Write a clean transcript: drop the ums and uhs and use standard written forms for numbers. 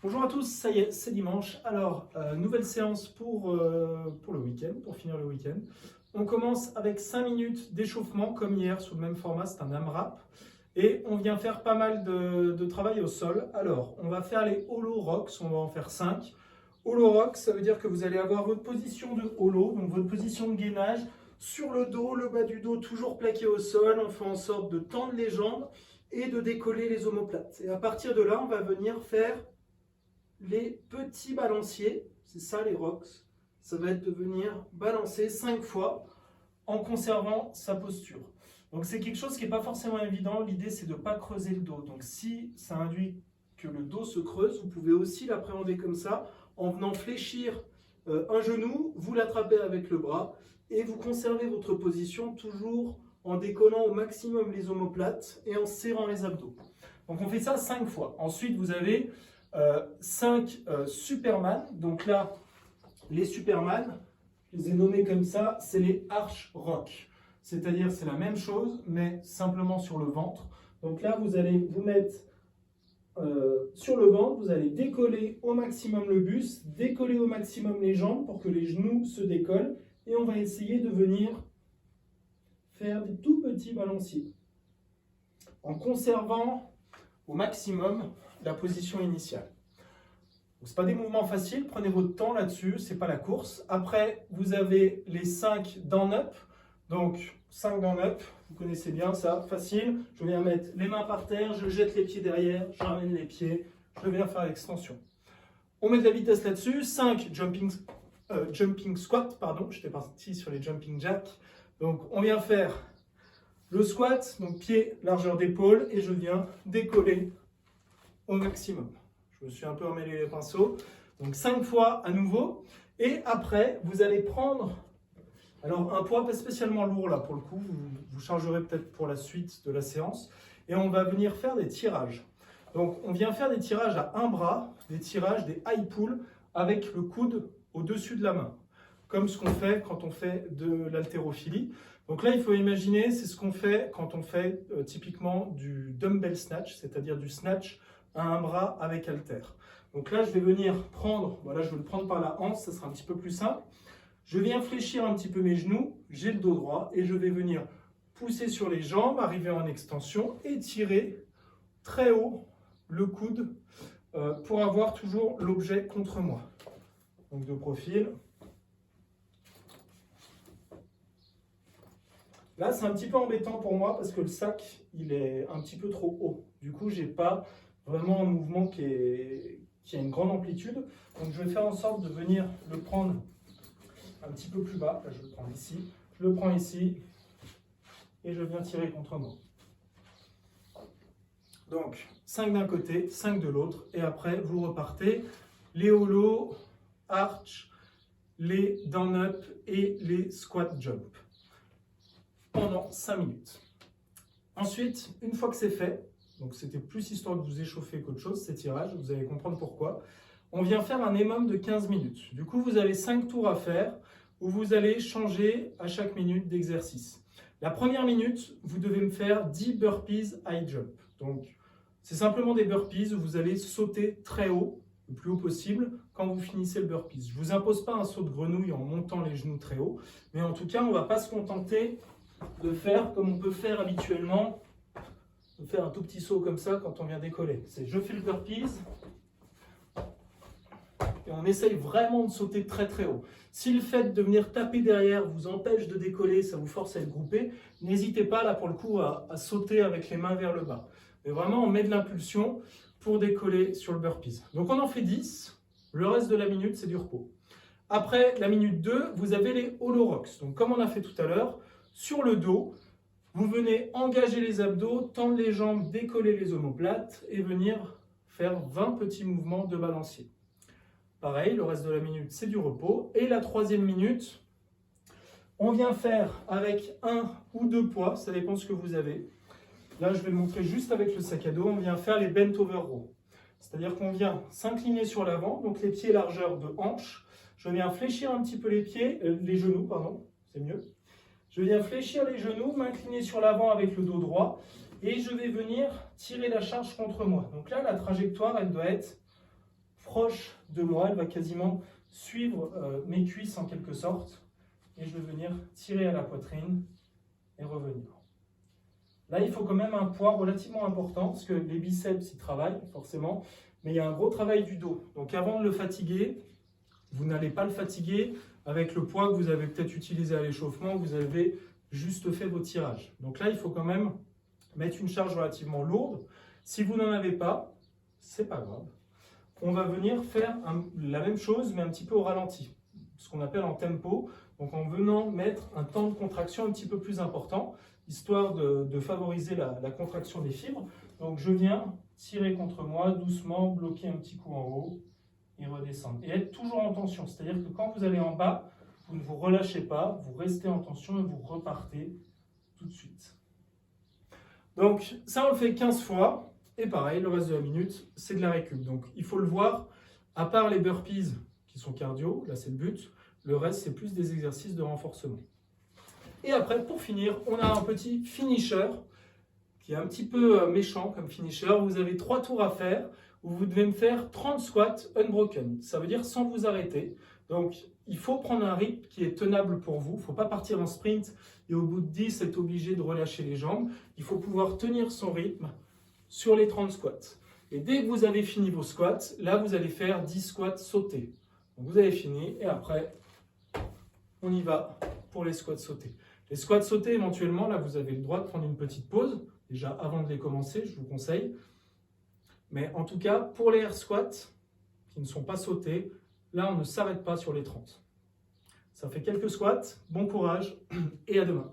Bonjour à tous, ça y est, c'est dimanche. Alors, nouvelle séance pour le week-end, pour finir le week-end. On commence avec 5 minutes d'échauffement, comme hier, sous le même format, c'est un AMRAP. Et on vient faire pas mal de travail au sol. Alors, on va faire les Holo Rocks, on va en faire 5. Holo Rocks, ça veut dire que vous allez avoir votre position de holo, donc votre position de gainage, sur le dos, le bas du dos toujours plaqué au sol. On fait en sorte de tendre les jambes et de décoller les omoplates. Et à partir de là, on va venir faire les petits balanciers, c'est ça les rocks, ça va être de venir balancer 5 fois en conservant sa posture. Donc c'est quelque chose qui n'est pas forcément évident, l'idée c'est de ne pas creuser le dos. Donc si ça induit que le dos se creuse, vous pouvez aussi l'appréhender comme ça, en venant fléchir un genou, vous l'attrapez avec le bras et vous conservez votre position toujours en décollant au maximum les omoplates et en serrant les abdos. Donc on fait ça 5 fois. Ensuite vous avez 5 Superman. Donc là, les Superman, je les ai nommés comme ça, c'est les Arch Rock. C'est-à-dire c'est la même chose, mais simplement sur le ventre. Donc là, vous allez vous mettre sur le ventre, vous allez décoller au maximum le buste, décoller au maximum les jambes pour que les genoux se décollent. Et on va essayer de venir faire des tout petits balanciers en conservant au maximum la position initiale. Ce n'est pas des mouvements faciles, prenez votre temps là-dessus, ce n'est pas la course. Après, vous avez les 5 down up. Donc, 5 down up, vous connaissez bien ça, facile. Je viens mettre les mains par terre, je jette les pieds derrière, je ramène les pieds, je viens faire l'extension. On met de la vitesse là-dessus, 5 jumping squat, pardon, j'étais parti sur les jumping jacks. Donc, on vient faire le squat, donc pied, largeur d'épaule, et je viens décoller au maximum. Je me suis un peu emmêlé les pinceaux. Donc 5 fois à nouveau. Et après, vous allez prendre alors un poids pas spécialement lourd là pour le coup. Vous chargerez peut-être pour la suite de la séance. Et on va venir faire des tirages. Donc on vient faire des tirages à un bras, des tirages, des high pull avec le coude au-dessus de la main. Comme ce qu'on fait quand on fait de l'haltérophilie. Donc là, il faut imaginer, c'est ce qu'on fait quand on fait typiquement du dumbbell snatch, c'est-à-dire du snatch à un bras avec halter. Donc là, je vais venir prendre, voilà, je vais le prendre par la hanche, ça sera un petit peu plus simple. Je viens fléchir un petit peu mes genoux, j'ai le dos droit et je vais venir pousser sur les jambes, arriver en extension et tirer très haut le coude pour avoir toujours l'objet contre moi. Donc de profil. Là, c'est un petit peu embêtant pour moi parce que le sac, il est un petit peu trop haut. Du coup, j'ai pas vraiment un mouvement qui a une grande amplitude. Donc je vais faire en sorte de venir le prendre un petit peu plus bas. Là, je le prends ici. Je le prends ici et je viens tirer contre moi. Donc 5 d'un côté, 5 de l'autre. Et après, vous repartez. Les holo, arch, les down up et les squat jump pendant 5 minutes. Ensuite, une fois que c'est fait, donc c'était plus histoire de vous échauffer qu'autre chose, ces tirages, vous allez comprendre pourquoi. On vient faire un EMOM de 15 minutes. Du coup, vous avez 5 tours à faire où vous allez changer à chaque minute d'exercice. La première minute, vous devez me faire 10 burpees high jump. Donc, c'est simplement des burpees où vous allez sauter très haut, le plus haut possible, quand vous finissez le burpees. Je ne vous impose pas un saut de grenouille en montant les genoux très haut, mais en tout cas, on ne va pas se contenter de faire comme on peut faire habituellement, de faire un tout petit saut comme ça quand on vient décoller. C'est je fais le burpees et on essaye vraiment de sauter très très haut. Si le fait de venir taper derrière vous empêche de décoller, ça vous force à être groupé, n'hésitez pas là pour le coup à sauter avec les mains vers le bas. Mais vraiment on met de l'impulsion pour décoller sur le burpees. Donc on en fait 10, le reste de la minute c'est du repos. Après la minute 2, vous avez les holo rocks. Donc comme on a fait tout à l'heure, sur le dos, vous venez engager les abdos, tendre les jambes, décoller les omoplates et venir faire 20 petits mouvements de balancier. Pareil, le reste de la minute, c'est du repos. Et la troisième minute, on vient faire avec 1 ou 2 poids, ça dépend de ce que vous avez. Là, je vais le montrer juste avec le sac à dos. On vient faire les bent over row. C'est-à-dire qu'on vient s'incliner sur l'avant, donc les pieds largeur de hanche. Je viens fléchir un petit peu les genoux, pardon, c'est mieux. Je viens fléchir les genoux, m'incliner sur l'avant avec le dos droit et je vais venir tirer la charge contre moi. Donc là, la trajectoire, elle doit être proche de moi, elle va quasiment suivre mes cuisses en quelque sorte. Et je vais venir tirer à la poitrine et revenir. Là, il faut quand même un poids relativement important, parce que les biceps, ils travaillent forcément, mais il y a un gros travail du dos. Donc avant de le fatiguer, vous n'allez pas le fatiguer avec le poids que vous avez peut-être utilisé à l'échauffement, vous avez juste fait vos tirages. Donc là, il faut quand même mettre une charge relativement lourde. Si vous n'en avez pas, c'est pas grave. On va venir faire la même chose, mais un petit peu au ralenti, ce qu'on appelle en tempo. Donc en venant mettre un temps de contraction un petit peu plus important, histoire de favoriser la contraction des fibres. Donc je viens tirer contre moi, doucement, bloquer un petit coup en haut et redescendre. Et être toujours en tension, c'est-à-dire que quand vous allez en bas, vous ne vous relâchez pas, vous restez en tension et vous repartez tout de suite. Donc ça on le fait 15 fois, et pareil, le reste de la minute, c'est de la récup. Donc il faut le voir, à part les burpees qui sont cardio, là c'est le but, le reste c'est plus des exercices de renforcement. Et après, pour finir, on a un petit finisher qui est un petit peu méchant comme finisher. Vous avez 3 tours à faire où vous devez me faire 30 squats unbroken. Ça veut dire sans vous arrêter. Donc, il faut prendre un rythme qui est tenable pour vous. Il ne faut pas partir en sprint et au bout de 10, être obligé de relâcher les jambes. Il faut pouvoir tenir son rythme sur les 30 squats. Et dès que vous avez fini vos squats, là, vous allez faire 10 squats sautés. Donc, vous avez fini et après, on y va pour les squats sautés. Les squats sautés, éventuellement, là, vous avez le droit de prendre une petite pause. Déjà, avant de les commencer, je vous conseille. Mais en tout cas, pour les air squats qui ne sont pas sautés, là, on ne s'arrête pas sur les 30. Ça fait quelques squats. Bon courage et à demain.